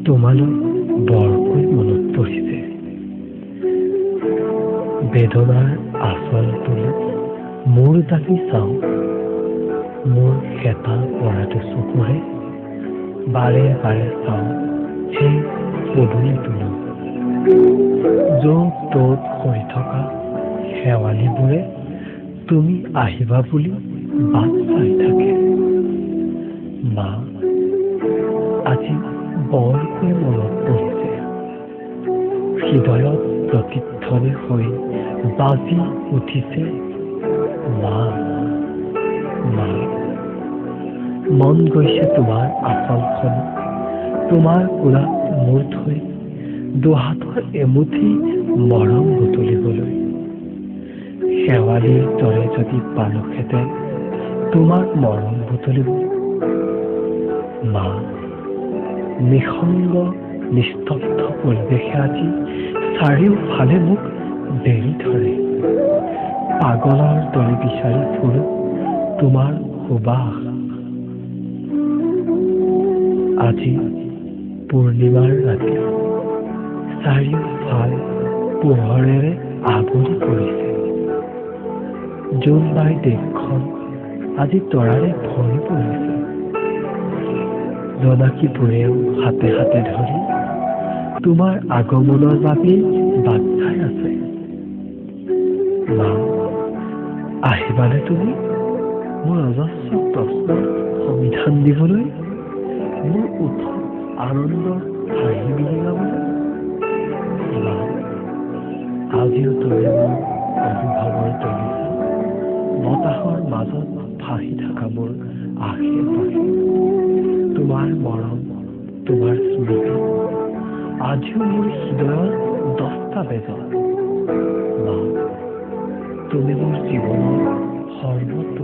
তোমালৈ বৰকৈ মনত পৰিছে। বেদনাৰ আচল তুলি মোৰ দাবি চাওঁ, মোৰ হেতা পৰাটো চকুৰে বাৰে বাৰে চাওঁ সেই পদুলি তুলো, য'ত ত'ত হৈ থকা শেৱালিবোৰে তুমি আহিবা বুলি বাট চাই থাকে। মা, আজি বৰকৈ মনত পৰিছে। হৃদয়ত প্ৰতিধ্বনি হৈ বাজি উঠিছে মা, মা। মন গৈছে তোমাৰ আঁচলখন, তোমাৰ কোলাত মূৰ থৈ দুহাতৰ এমুঠি মৰম বুটলিবলৈ। শেৱালিৰ দৰে যদি পালোহেঁতেন তোমাৰ মৰম বুটলিব। মা, নিসংগ নিস্তব্ধ পৰিৱেশে আজি চাৰিওফালে মোক বেৰি ধৰে। পাগলৰ দৰে বিচাৰি ফুৰো তোমাৰ সুবাস। আজি পূৰ্ণিমাৰ ৰাতি, চাৰিওফাল পোহৰেৰে আৱৰি পৰিছে। জোনবাই দেশখন আজি তৰাৰে ভৰি পৰিছে। জোনাকীবোৰেও হাতে হাতে ধৰি তোমাৰ আগমনৰ বাবে বাট চাই আছে। মা, আহিবানে তুমি মোৰ অজস্ৰ প্ৰশ্নৰ সমাধান দিবলৈ, মোৰ ওঠৰ আনন্দৰ হাঁহি বিৰিঙাবলৈ? মা, আজিও তুমি মোৰ অনুভৱৰ তলিছা, বতাহৰ মাজত ভাহি থকা মোৰ আশে পাশে। তোমাৰ মৰম, তোমাৰ স্মৃতি আজিও মোৰ হৃদয়ৰ দস্তাবেজত। মা, তুমি মোৰ জীৱনৰ সৰ্বত্ৰ